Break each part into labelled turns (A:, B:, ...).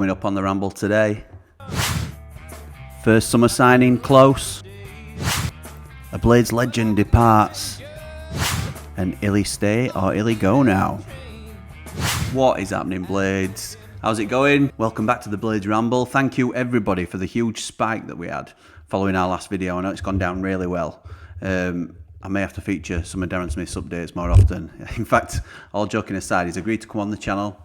A: coming up on the Ramble today. First summer signing close. A Blades legend departs. And will he stay or will he go now? What is happening, Blades? How's it going? Welcome back to the Blades Ramble. Thank you everybody for the huge spike that we had following our last video. I know it's gone down really well. I may have to feature some of Darren Smith's updates more often. In fact, all joking aside, he's agreed to come on the channel.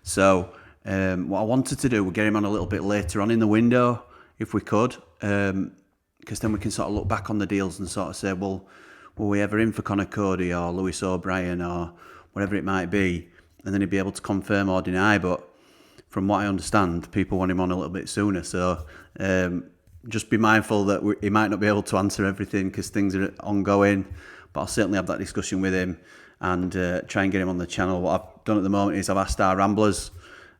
A: So what I wanted to do was get him on a little bit later on in the window, if we could, because then we can sort of look back on the deals and sort of say, well, were we ever in for Conor Cody or Lewis O'Brien or whatever it might be? And then he'd be able to confirm or deny. But from what I understand, people want him on a little bit sooner. So just be mindful that he might not be able to answer everything because things are ongoing, but I'll certainly have that discussion with him and try and get him on the channel. What I've done at the moment is I've asked our Ramblers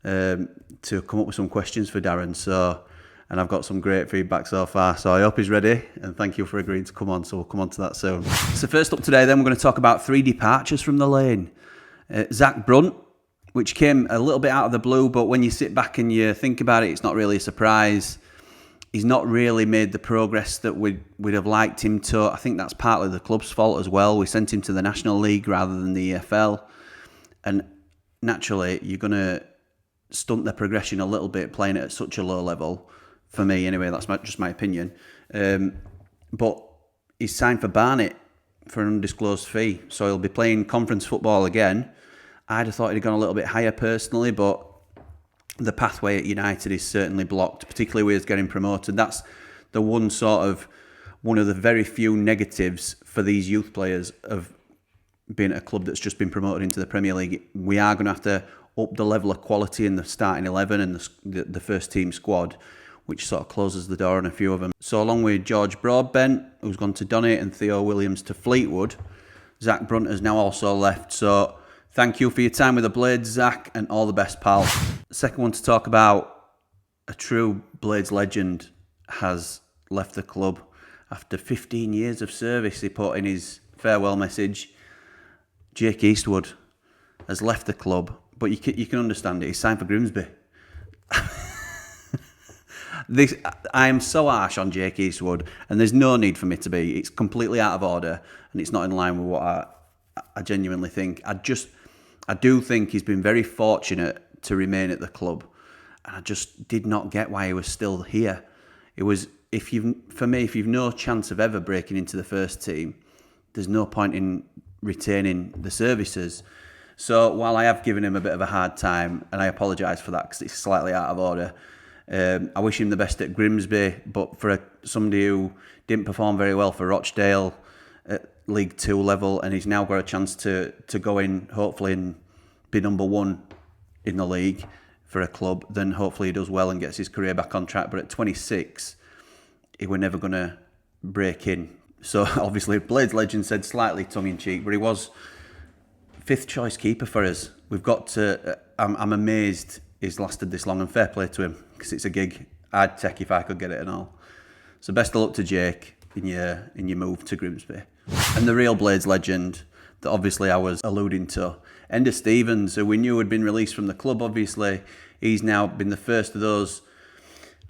A: to come up with some questions for Darren, and I've got some great feedback so far, so I hope he's ready, and thank you for agreeing to come on, so we'll come on to that soon. So first up today then, we're going to talk about 3 departures from the lane. Zach Brunt, which came a little bit out of the blue, but when you sit back and you think about it, it's not really a surprise. He's not really made the progress that we'd have liked him to. I think that's partly the club's fault as well. We sent him to the National League rather than the EFL. And naturally, you're going to stunt their progression a little bit playing at such a low level. For me, anyway, that's just my opinion. But he's signed for Barnet for an undisclosed fee. So he'll be playing conference football again. I'd have thought he'd gone a little bit higher personally, but the pathway at United is certainly blocked, particularly with getting promoted. That's the one of the very few negatives for these youth players of being at a club that's just been promoted into the Premier League. We are going to have to up the level of quality in the starting 11 and the first team squad, which sort of closes the door on a few of them. So along with George Broadbent, who's gone to Donny, and Theo Williams to Fleetwood, Zach Brunt has now also left. So thank you for your time with the Blades, Zach, and all the best, pal. The second one to talk about, a true Blades legend has left the club after 15 years of service. He put in his farewell message, Jake Eastwood has left the club, but you can understand it. He's signed for Grimsby. I am so harsh on Jake Eastwood, and there's no need for me to be. It's completely out of order, and it's not in line with what I genuinely think. I do think he's been very fortunate to remain at the club, and I just did not get why he was still here. It was, for me, if you've no chance of ever breaking into the first team, there's no point in retaining the services. So while I have given him a bit of a hard time, and I apologise for that because it's slightly out of order, I wish him the best at Grimsby, but for somebody who didn't perform very well for Rochdale at League 2 level, and he's now got a chance to go in, hopefully, and be number 1 in the league for a club, then hopefully he does well and gets his career back on track. But at 26, he were never going to break in. So obviously, Blades legend said slightly tongue-in-cheek, but he was 5th choice keeper for us. We've got to, I'm amazed he's lasted this long, and fair play to him, because it's a gig I'd take if I could get it and all. So best of luck to Jake in your move to Grimsby. And the real Blades legend that obviously I was alluding to, Enda Stevens, who we knew had been released from the club, obviously. He's now been the first of those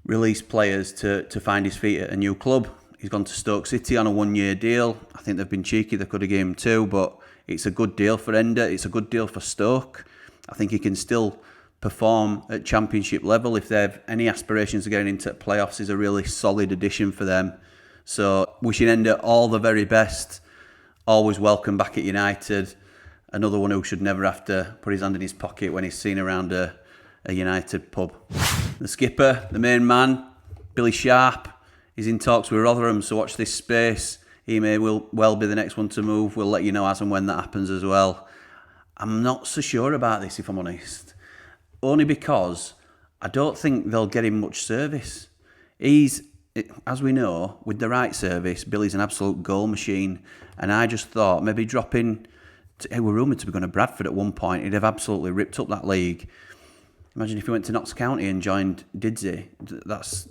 A: released players to find his feet at a new club. He's gone to Stoke City on a 1-year deal. I think they've been cheeky, they could have given him 2, but it's a good deal for Enda. It's a good deal for Stoke. I think he can still perform at championship level. If they have any aspirations of getting into playoffs, he's a really solid addition for them. So wishing Enda all the very best. Always welcome back at United. Another one who should never have to put his hand in his pocket when he's seen around a United pub. The skipper, the main man, Billy Sharp, is in talks with Rotherham, so watch this space. He may well be the next one to move. We'll let you know as and when that happens as well. I'm not so sure about this, if I'm honest. Only because I don't think they'll get him much service. As we know, with the right service, Billy's an absolute goal machine. And I just thought maybe dropping, we're rumoured to be going to Bradford at one point. He'd have absolutely ripped up that league. Imagine if he went to Notts County and joined Didsey. That's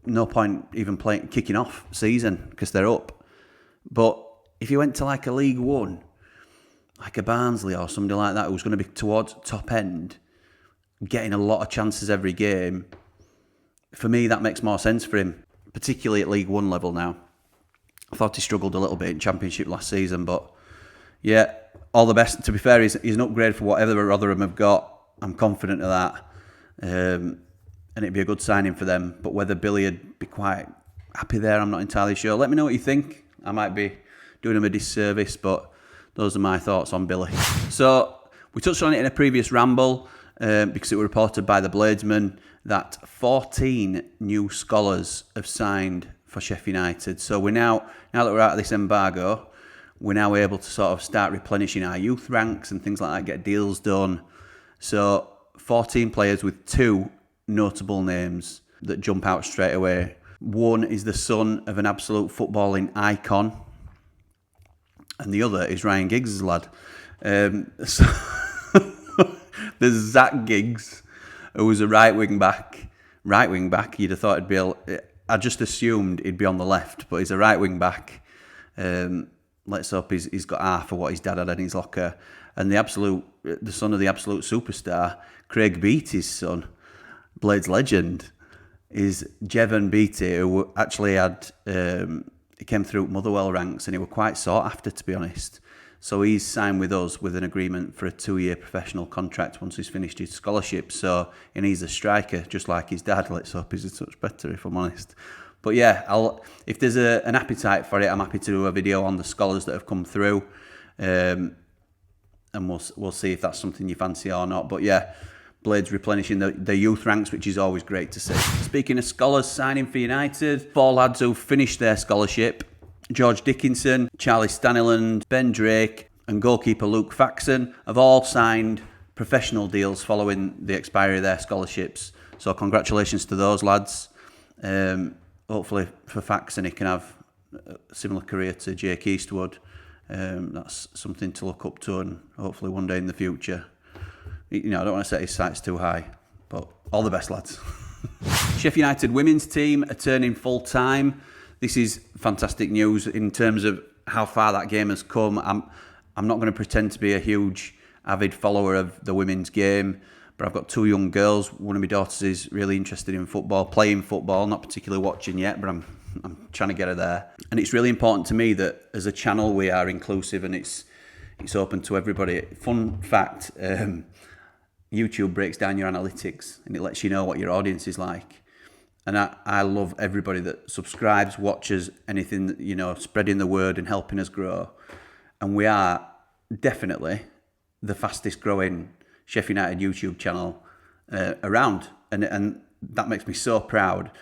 A: no point even kicking off season because they're up. But if he went to like a League One, like a Barnsley or somebody like that who's going to be towards top end, getting a lot of chances every game, for me that makes more sense for him, particularly at League One level now. I thought he struggled a little bit in Championship last season, but yeah, all the best. To be fair, he's an upgrade for whatever Rotherham have got. I'm confident of that. And it'd be a good signing for them. But whether Billy would be quite happy there, I'm not entirely sure. Let me know what you think. I might be doing him a disservice, but those are my thoughts on Billy. So we touched on it in a previous ramble because it was reported by the Bladesman that 14 new scholars have signed for Sheffield United. So we're now that we're out of this embargo, we're now able to sort of start replenishing our youth ranks and things like that, get deals done. So 14 players with 2 notable names that jump out straight away. One is the son of an absolute footballing icon, and the other is Ryan Giggs' lad. So there's Zach Giggs, who was a right wing back. You'd have thought I just assumed he'd be on the left, but he's a right wing back. Let's hope he's got half of what his dad had in his locker. And the son of the absolute superstar, Craig Beattie's son, Blades legend, is Jevon Beattie, who actually he came through Motherwell ranks and he was quite sought after, to be honest. So he's signed with us with an agreement for a 2-year professional contract once he's finished his scholarship. And he's a striker, just like his dad. Let's hope he's a touch better, if I'm honest. But yeah, if there's an appetite for it, I'm happy to do a video on the scholars that have come through. And we'll see if that's something you fancy or not. But yeah, Blades replenishing the youth ranks, which is always great to see. Speaking of scholars signing for United, 4 lads who finished their scholarship: George Dickinson, Charlie Staniland, Ben Drake, and goalkeeper Luke Faxon have all signed professional deals following the expiry of their scholarships. So congratulations to those lads. Hopefully for Faxon, he can have a similar career to Jake Eastwood. That's something to look up to, and hopefully one day in the future. I don't want to set his sights too high, but all the best, lads. Sheffield United women's team are turning full-time. This is fantastic news in terms of how far that game has come. I'm not going to pretend to be a huge avid follower of the women's game, but I've got 2 young girls. One of my daughters is really interested in football, playing football, not particularly watching yet, but I'm trying to get her there. And it's really important to me that as a channel we are inclusive and it's open to everybody. Fun fact, YouTube breaks down your analytics and it lets you know what your audience is like. And I love everybody that subscribes, watches, anything, spreading the word and helping us grow. And we are definitely the fastest growing Sheffield United YouTube channel around. And that makes me so proud.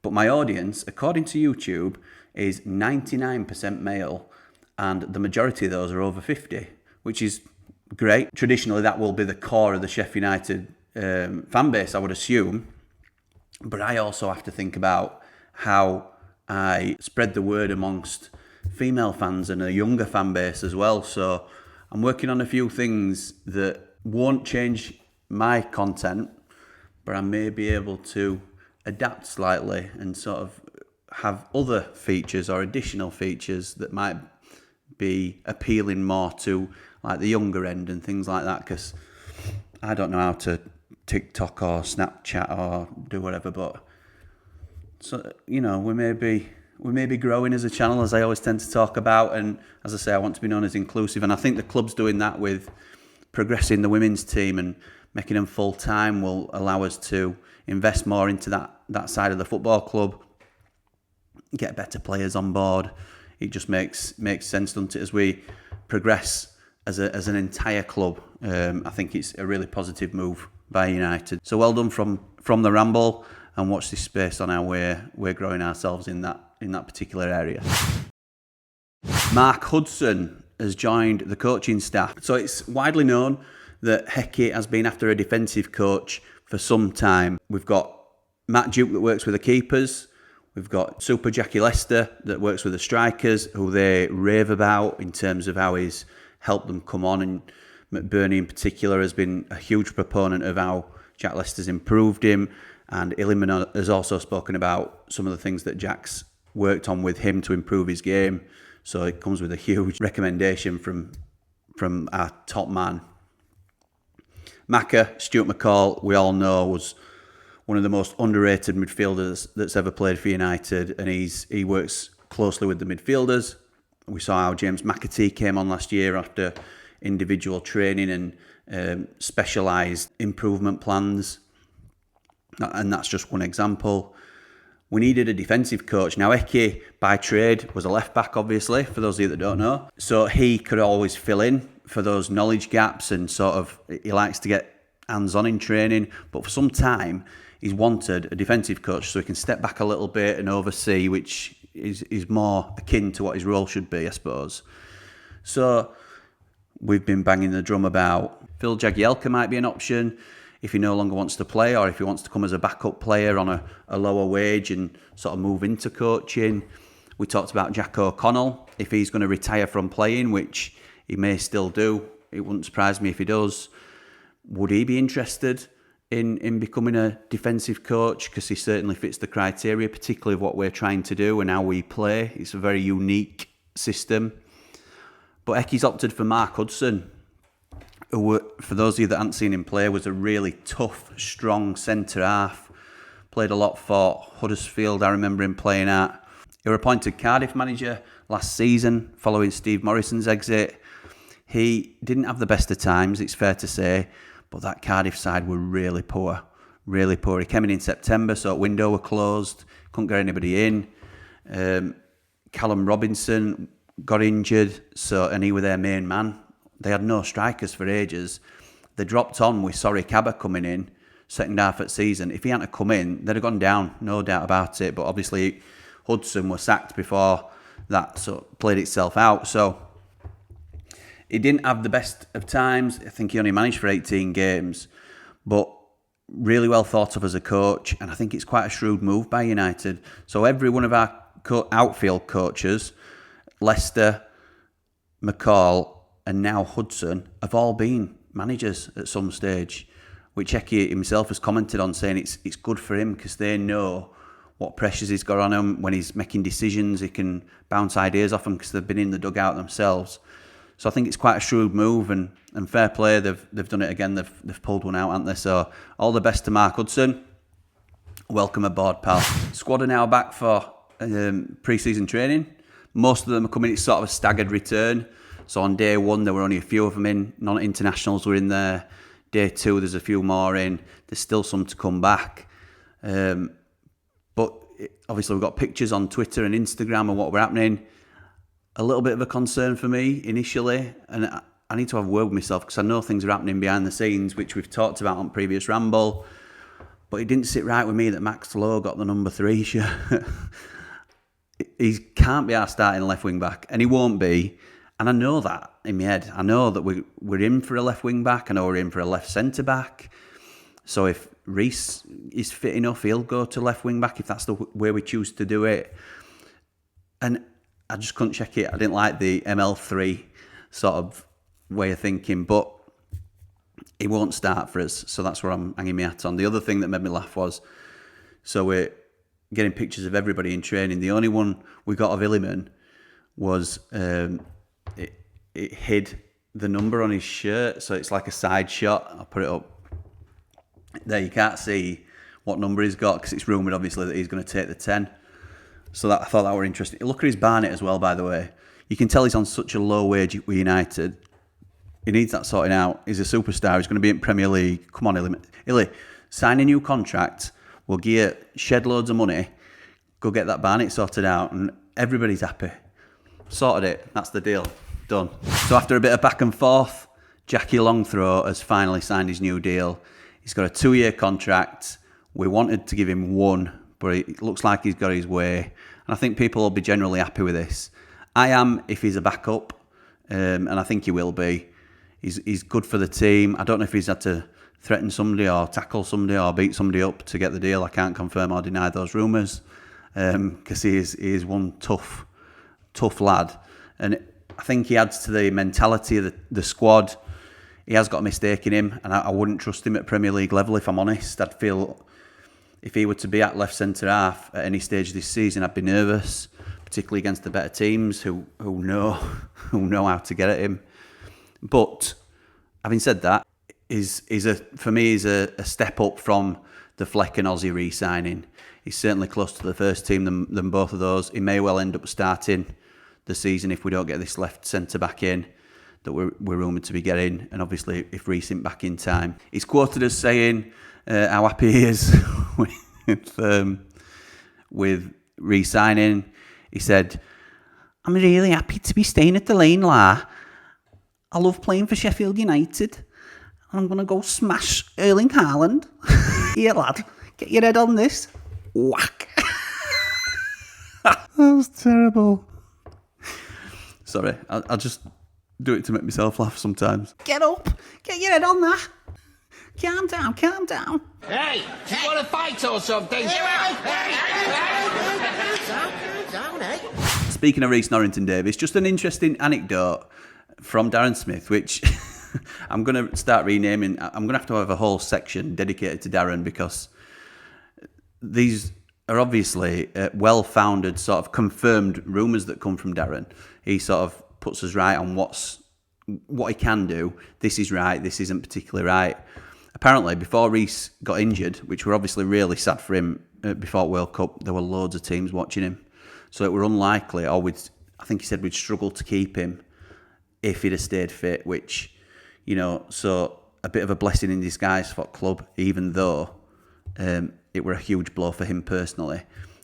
A: But my audience, according to YouTube, is 99% male, and the majority of those are over 50, which is great. Traditionally, that will be the core of the Sheffield United fan base, I would assume. But I also have to think about how I spread the word amongst female fans and a younger fan base as well. So I'm working on a few things that won't change my content, but I may be able to adapt slightly and sort of have other features or additional features that might be appealing more to like the younger end and things like that, because I don't know how to TikTok or Snapchat or do whatever, but so we may be growing as a channel, as I always tend to talk about. And as I say, I want to be known as inclusive, and I think the club's doing that with progressing the women's team and making them full time will allow us to invest more into that side of the football club, get better players on board. It just makes sense, doesn't it, as we progress as an entire club. I think it's a really positive move by United. So well done from the ramble, and watch this space on how we're growing ourselves in that particular area. Mark Hudson has joined the coaching staff. So it's widely known that Hecky has been after a defensive coach for some time. We've got Matt Duke that works with the keepers. We've got Super Jackie Lester that works with the strikers, who they rave about in terms of how he's helped them come on. And McBurney in particular has been a huge proponent of how Jack Lester's improved him. And Illiman has also spoken about some of the things that Jack's worked on with him to improve his game. So it comes with a huge recommendation from our top man. Macca, Stuart McCall, we all know, was one of the most underrated midfielders that's ever played for United, and he works closely with the midfielders. We saw how James McAtee came on last year after individual training and specialised improvement plans, and that's just one example. We needed a defensive coach. Now, Eki, by trade, was a left-back, obviously, for those of you that don't know. So he could always fill in for those knowledge gaps, and sort of, he likes to get hands-on in training. But for some time, he's wanted a defensive coach so he can step back a little bit and oversee, which is more akin to what his role should be, I suppose. So we've been banging the drum about Phil Jagielka might be an option if he no longer wants to play, or if he wants to come as a backup player on a lower wage and sort of move into coaching. We talked about Jack O'Connell, if he's going to retire from playing, which he may still do. It wouldn't surprise me if he does. Would he be interested in becoming a defensive coach? Because he certainly fits the criteria, particularly of what we're trying to do and how we play. It's a very unique system. But Eki's opted for Mark Hudson, who, for those of you that haven't seen him play, was a really tough, strong centre-half. Played a lot for Huddersfield, I remember him playing at. He was appointed Cardiff manager last season following Steve Morrison's exit. He didn't have the best of times, it's fair to say, but that Cardiff side were really poor, really poor. He came in September, so window were closed, couldn't get anybody in. Callum Robinson got injured, and he was their main man. They had no strikers for ages. They dropped on with Sorry Cabba coming in, second half of the season. If he hadn't come in, they'd have gone down, no doubt about it. But obviously, Hudson was sacked before that so played itself out. So he didn't have the best of times. I think he only managed for 18 games, but really well thought of as a coach. And I think it's quite a shrewd move by United. So every one of our outfield coaches, Leicester, McCall, and now Hudson, have all been managers at some stage, which Eki himself has commented on, saying it's good for him because they know what pressures he's got on him when he's making decisions. He can bounce ideas off them because they've been in the dugout themselves. So I think it's quite a shrewd move, and fair play, they've done it again. They've pulled one out, haven't they? So all the best to Mark Hudson. Welcome aboard, pal. Squad are now back for pre-season training. Most of them are coming. It's sort of a staggered return. So on day one, there were only a few of them in. Non-internationals were in there. Day two, there's a few more in. There's still some to come back. But obviously, we've got pictures on Twitter and Instagram of what we're happening. A little bit of a concern for me initially. And I need to have a word with myself because I know things are happening behind the scenes, which we've talked about on previous Ramble. But it didn't sit right with me that Max Lowe got the number 3 shirt. He can't be our starting left wing back, and he won't be. And I know that in my head. I know that we're in for a left wing back. I know we're in for a left centre back. So if Reece is fit enough, he'll go to left wing back if that's the way we choose to do it. And I just couldn't check it. I didn't like the ML3 sort of way of thinking, but he won't start for us. So that's where I'm hanging my hat on. The other thing that made me laugh was, so we're getting pictures of everybody in training. The only one we got of Illiman was it hid the number on his shirt, so it's like a side shot. I'll put it up there. You can't see what number he's got because it's rumoured obviously that he's going to take the 10. So that I thought that were interesting. Look at his Barnet as well, by the way. You can tell he's on such a low wage with United. He needs that sorting out. He's a superstar. He's going to be in Premier League. Come on, Illy, sign a new contract. We'll give you shed loads of money. Go get that Barnet sorted out, and everybody's happy. Sorted it. That's the deal. Done. So after a bit of back and forth, Jackie Longthrow has finally signed his new deal. He's got a 2-year contract. We wanted to give him 1, but it looks like he's got his way. And I think people will be generally happy with this. I am, if he's a backup, and I think he will be. He's good for the team. I don't know if he's had to threaten somebody or tackle somebody or beat somebody up to get the deal. I can't confirm or deny those rumours because he is one tough lad. And I think he adds to the mentality of the squad. He has got a mistake in him, and I wouldn't trust him at Premier League level, if I'm honest. I'd feel if he were to be at left centre-half at any stage this season, I'd be nervous, particularly against the better teams who know how to get at him. But having said that, is a for me is a step up from the Fleck and Aussie re-signing. He's certainly closer to the first team than both of those. He may well end up starting the season if we don't get this left centre back in that we're rumoured to be getting, and obviously if Reece isn't back in time. He's quoted as saying how happy he is with re-signing. He said, "I'm really happy to be staying at the Lane, La. I love playing for Sheffield United. I'm going to go smash Erling Haaland. Here, lad, get your head on this. Whack." That was terrible. Sorry, I'll just do it to make myself laugh sometimes. Get up, get your head on that. Calm down, calm down.
B: Hey, do you want to fight or something?
A: Speaking of Reece Norrington-Davies, just an interesting anecdote from Darren Smith, which I'm going to start renaming. I'm going to have a whole section dedicated to Darren, because these are obviously well-founded, sort of confirmed rumours that come from Darren. He sort of puts us right on what he can do. This is right, this isn't particularly right. Apparently, before Reece got injured, which were obviously really sad for him before World Cup, there were loads of teams watching him. So it were unlikely, or I think he said we'd struggle to keep him if he'd have stayed fit, which, so a bit of a blessing in disguise for the club, even though it were a huge blow for him personally.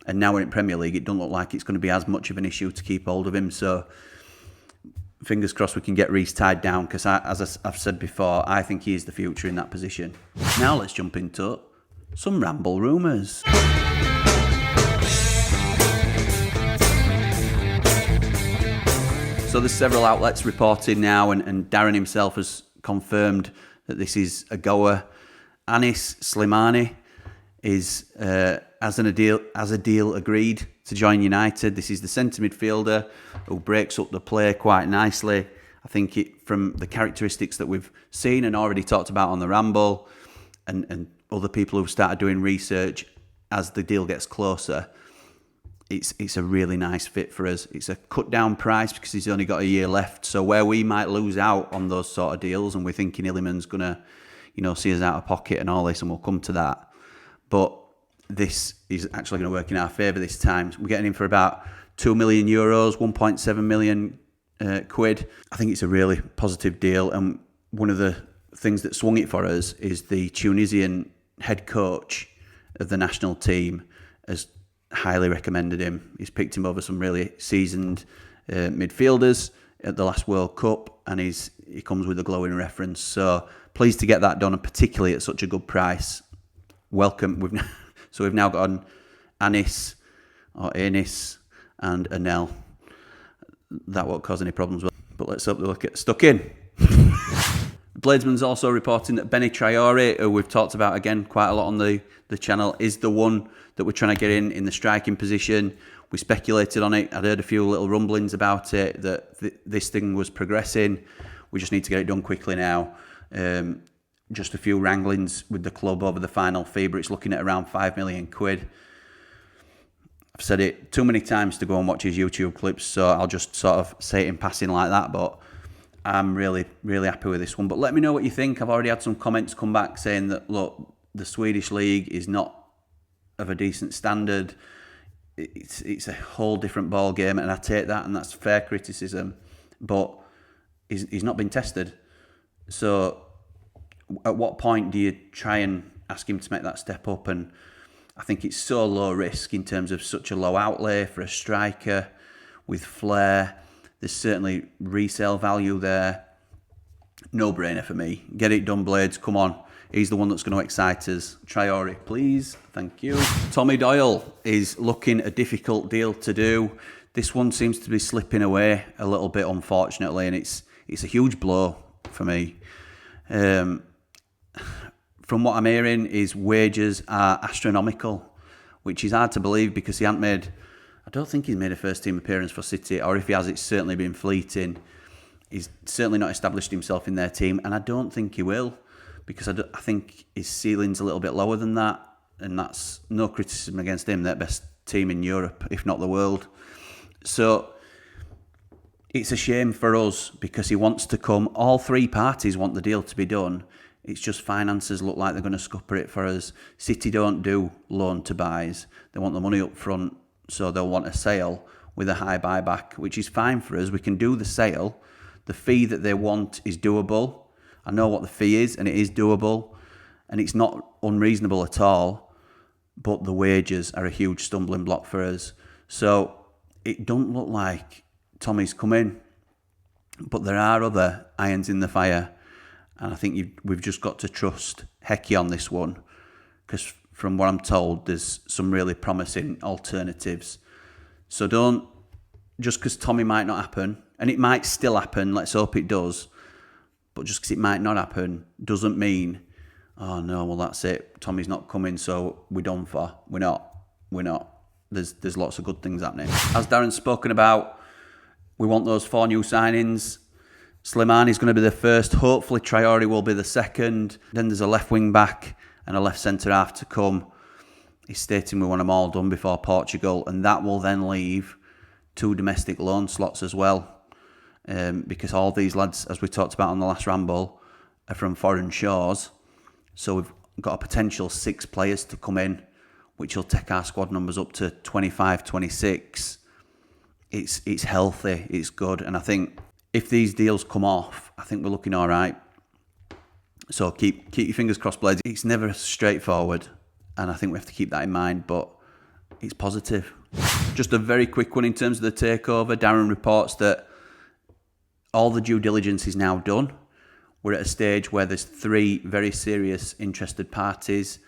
A: And now we're in Premier League, it doesn't look like it's going to be as much of an issue to keep hold of him. So fingers crossed we can get Reece tied down, because as I've said before, I think he is the future in that position. Now let's jump into some ramble rumours. So there's several outlets reporting now, and Darren himself has confirmed that this is a goer. Anis Slimani is as a deal agreed to join United. This is the centre midfielder who breaks up the play quite nicely. I think from the characteristics that we've seen and already talked about on the Ramble, and other people who've started doing research as the deal gets closer, it's a really nice fit for us. It's a cut down price because he's only got a year left. So where we might lose out on those sort of deals, and we're thinking Illiman's gonna, see us out of pocket and all this, and we'll come to that. But this is actually going to work in our favour this time. We're getting him for about €2 million, 1.7 million quid. I think it's a really positive deal. And one of the things that swung it for us is the Tunisian head coach of the national team has highly recommended him. He's picked him over some really seasoned midfielders at the last World Cup, and he comes with a glowing reference. So pleased to get that done, and particularly at such a good price. Welcome. We've now got an Anis or Anis and Anel. That won't cause any problems, but let's hope they'll get stuck in. Bladesman's also reporting that Benny Traore, who we've talked about again quite a lot on the channel, is the one that we're trying to get in the striking position. We speculated on it. I'd heard a few little rumblings about it, that this thing was progressing. We just need to get it done quickly now. Just a few wranglings with the club over the final fee, but it's looking at around 5 million quid. I've said it too many times to go and watch his YouTube clips, so I'll just sort of say it in passing like that, but I'm really, really happy with this one. But let me know what you think. I've already had some comments come back saying that, look, the Swedish league is not of a decent standard. It's a whole different ball game, and I take that, and that's fair criticism, but he's not been tested. So at what point do you try and ask him to make that step up? And I think it's so low risk in terms of such a low outlay for a striker with flair. There's certainly resale value there. No brainer for me. Get it done, Blades. Come on. He's the one that's going to excite us. Traore, please. Thank you. Tommy Doyle is looking a difficult deal to do. This one seems to be slipping away a little bit, unfortunately, and it's a huge blow for me. From what I'm hearing, his wages are astronomical, which is hard to believe because I don't think he's made a first team appearance for City, or if he has, it's certainly been fleeting. He's certainly not established himself in their team, and I don't think he will, because I think his ceiling's a little bit lower than that, and that's no criticism against him. They're best team in Europe, if not the world. So it's a shame for us because he wants to come. All three parties want the deal to be done. It's just finances look like they're going to scupper it for us. City don't do loan to buys. They want the money up front, so they'll want a sale with a high buyback, which is fine for us. We can do the sale. The fee that they want is doable. I know what the fee is, and it is doable, and it's not unreasonable at all, but the wages are a huge stumbling block for us. So it don't look like Tommy's coming, but there are other irons in the fire, and I think we've just got to trust Hecky on this one, because from what I'm told, there's some really promising alternatives. So don't, just because Tommy might not happen, and it might still happen, let's hope it does, but just because it might not happen doesn't mean, oh no, well that's it, Tommy's not coming, so we're done for. We're not. There's lots of good things happening. As Darren's spoken about, we want those 4 new signings. Slimani's going to be the first. Hopefully Traore will be the second. Then there's a left wing back and a left centre half to come. He's stating we want them all done before Portugal, and that will then leave 2 domestic loan slots as well. Because all these lads, as we talked about on the last ramble, are from foreign shores. So we've got a potential 6 players to come in, which will take our squad numbers up to 25, 26. It's healthy, it's good, and I think if these deals come off, I think we're looking all right. So keep your fingers crossed, Blades. It's never straightforward, and I think we have to keep that in mind, but it's positive. Just a very quick one in terms of the takeover. Darren reports that all the due diligence is now done. We're at a stage where there's 3 very serious interested parties,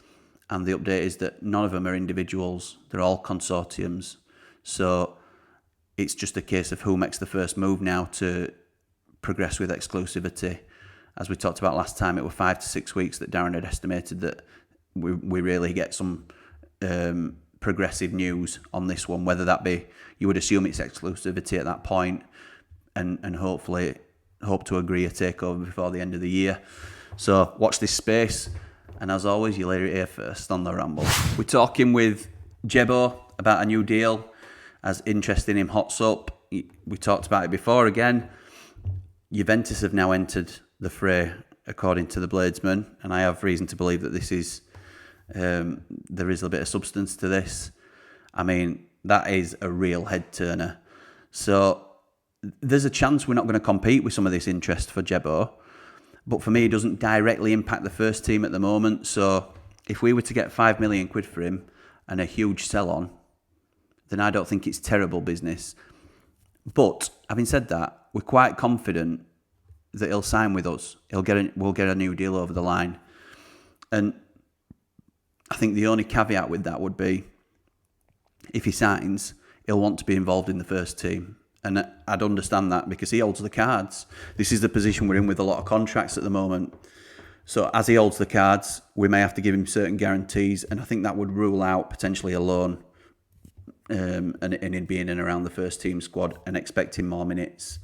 A: and the update is that none of them are individuals. They're all consortiums. So it's just a case of who makes the first move now to progress with exclusivity. As we talked about last time, it were 5 to 6 weeks that Darren had estimated that we really get some progressive news on this one, whether that be, you would assume it's exclusivity at that point, and hopefully hope to agree a takeover before the end of the year. So watch this space, and as always, you'll hear it here first on The Ramble. We're talking with Jebo about a new deal, as interest in him hots up. We talked about it before again. Juventus have now entered the fray, according to the Bladesman, and I have reason to believe that this is there is a bit of substance to this. I mean, that is a real head turner. So there's a chance we're not going to compete with some of this interest for Jebo, but for me, it doesn't directly impact the first team at the moment. So if we were to get 5 million quid for him and a huge sell on, then I don't think it's terrible business. But having said that, we're quite confident that he'll sign with us. We'll get a new deal over the line. And I think the only caveat with that would be, if he signs, he'll want to be involved in the first team. And I'd understand that, because he holds the cards. This is the position we're in with a lot of contracts at the moment. So as he holds the cards, we may have to give him certain guarantees, and I think that would rule out potentially a loan. And in being in around the first team squad and expecting more minutes,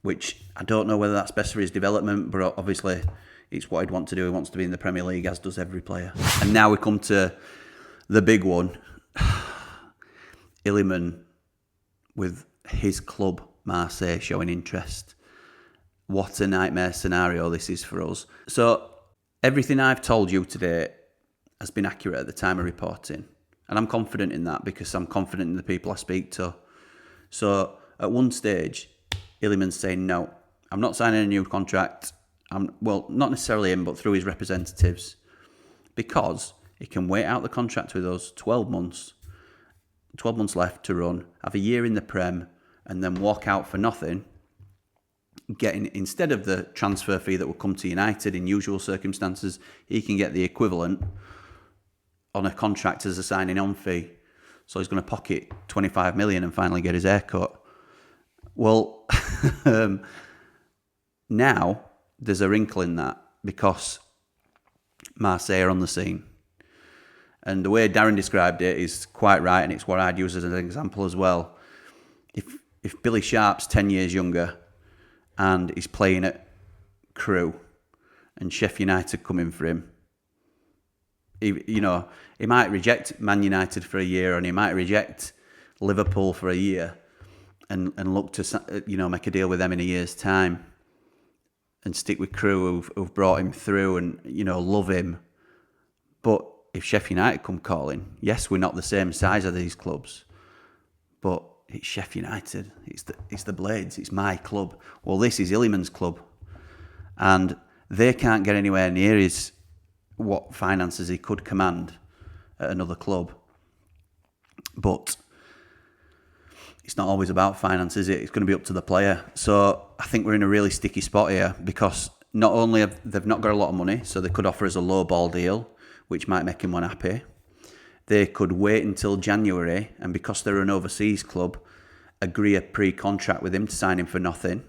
A: which I don't know whether that's best for his development, but obviously it's what he'd want to do. He wants to be in the Premier League, as does every player. And now we come to the big one. Iliman with his club, Marseille, showing interest. What a nightmare scenario this is for us. So everything I've told you today has been accurate at the time of reporting. And I'm confident in that, because I'm confident in the people I speak to. So at one stage, Iliman's saying, no, I'm not signing a new contract. Well, not necessarily him, but through his representatives. Because he can wait out the contract with us 12 months. 12 months left to run, have a year in the Prem, and then walk out for nothing, getting, instead of the transfer fee that will come to United in usual circumstances, he can get the equivalent on a contract as a signing on fee. So he's going to pocket 25 million and finally get his haircut. Well, now there's a wrinkle in that, because Marseille are on the scene. And the way Darren described it is quite right, and it's what I'd use as an example as well. If Billy Sharp's 10 years younger and he's playing at Crewe and Sheffield United come in for him, he might reject Man United for a year, and he might reject Liverpool for a year and look to make a deal with them in a year's time. and stick with crew who've brought him through and, love him. But if Sheffield United come calling, yes, we're not the same size as these clubs, but it's Sheffield United. It's the Blades. It's my club. Well, this is Illiman's club, and they can't get anywhere near what finances he could command at another club. But it's not always about finance, is it? It's going to be up to the player. So I think we're in a really sticky spot here, because not only they've not got a lot of money, so they could offer us a low ball deal, which might make him unhappy. They could wait until January, and because they're an overseas club, agree a pre-contract with him to sign him for nothing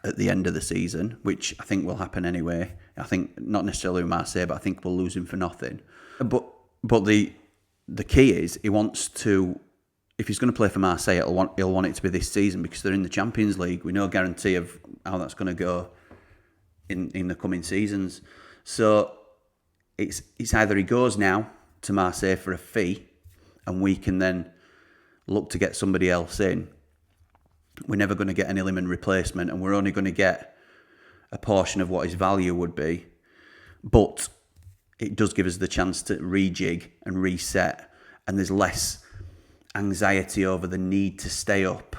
A: at the end of the season, which I think will happen anyway. I think not necessarily with Marseille, but I think we'll lose him for nothing. But the key is he wants to. If he's going to play for Marseille, he'll want it to be this season, because they're in the Champions League. We no guarantee of how that's going to go in the coming seasons. So it's either he goes now to Marseille for a fee, and we can then look to get somebody else in. We're never going to get an Illiman replacement, and we're only going to get a portion of what his value would be. But it does give us the chance to rejig and reset, and there's less anxiety over the need to stay up,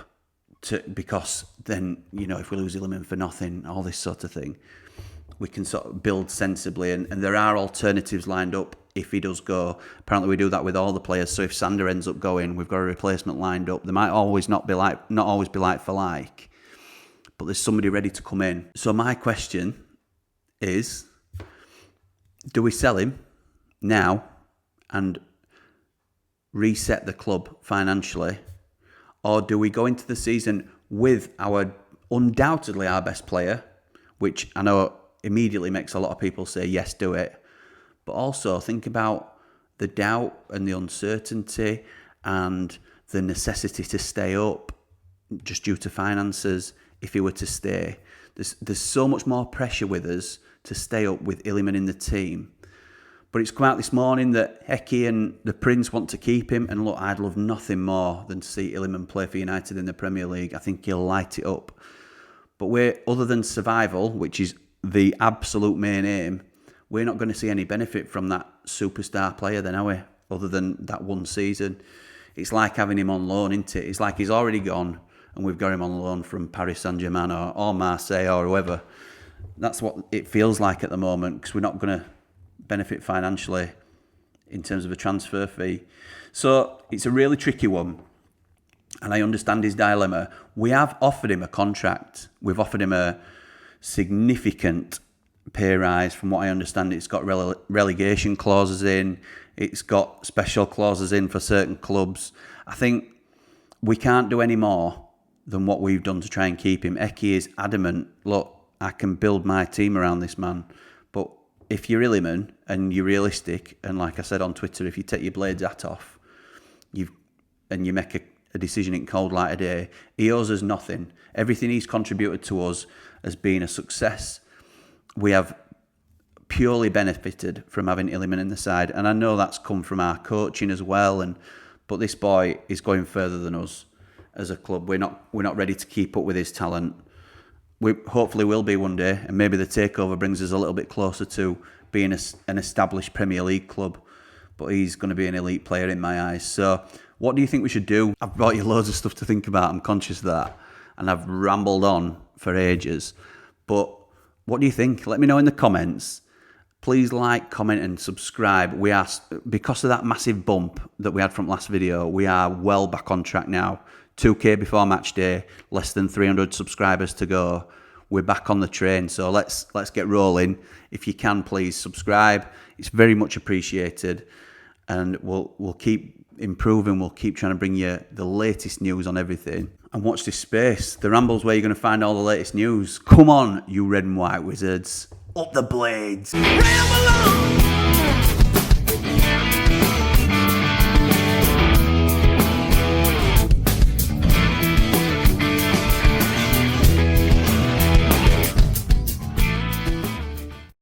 A: because then, if we lose Illiman for nothing, all this sort of thing, we can sort of build sensibly, and there are alternatives lined up if he does go. Apparently we do that with all the players, so if Sander ends up going, we've got a replacement lined up. They might always not always be like for like, but there's somebody ready to come in. So my question is, do we sell him now and reset the club financially, or do we go into the season with undoubtedly our best player, which I know immediately makes a lot of people say yes, do it, but also think about the doubt and the uncertainty and the necessity to stay up just due to finances. If he were to stay, there's so much more pressure with us to stay up with Illiman in the team. But it's come out this morning that Hecky and the Prince want to keep him. And look, I'd love nothing more than to see Illiman play for United in the Premier League. I think he'll light it up. But other than survival, which is the absolute main aim, we're not going to see any benefit from that superstar player then, are we? Other than that one season. It's like having him on loan, isn't it? It's like he's already gone and we've got him on loan from Paris Saint-Germain or Marseille or whoever. That's what it feels like at the moment, because we're not going to benefit financially in terms of a transfer fee. So it's a really tricky one, and I understand his dilemma. We have offered him a contract. We've offered him a significant pay rise. From what I understand, it's got relegation clauses in. It's got special clauses in for certain clubs. I think we can't do any more than what we've done to try and keep him. Eki is adamant, look, I can build my team around this man. But if you're Illiman and you're realistic, and like I said on Twitter, if you take your Blades hat off, you make a decision in cold light of day, he owes us nothing. Everything he's contributed to us has been a success. We have purely benefited from having Illiman in the side, and I know that's come from our coaching as well. But this boy is going further than us as a club. We're not ready to keep up with his talent. We hopefully will be one day, and maybe the takeover brings us a little bit closer to being an established Premier League club. But he's going to be an elite player in my eyes. So what do you think we should do? I've brought you loads of stuff to think about. I'm conscious of that. And I've rambled on for ages. But what do you think? Let me know in the comments. Please like, comment and subscribe. We are, because of that massive bump that we had from last video, we are well back on track now. 2K before match day, less than 300 subscribers to go. We're back on the train, so let's get rolling. If you can, please subscribe. It's very much appreciated, and we'll keep improving. We'll keep trying to bring you the latest news on everything. And watch this space. The Ramble's where you're going to find all the latest news. Come on, you red and white wizards. Up the Blades.
C: Ramble on.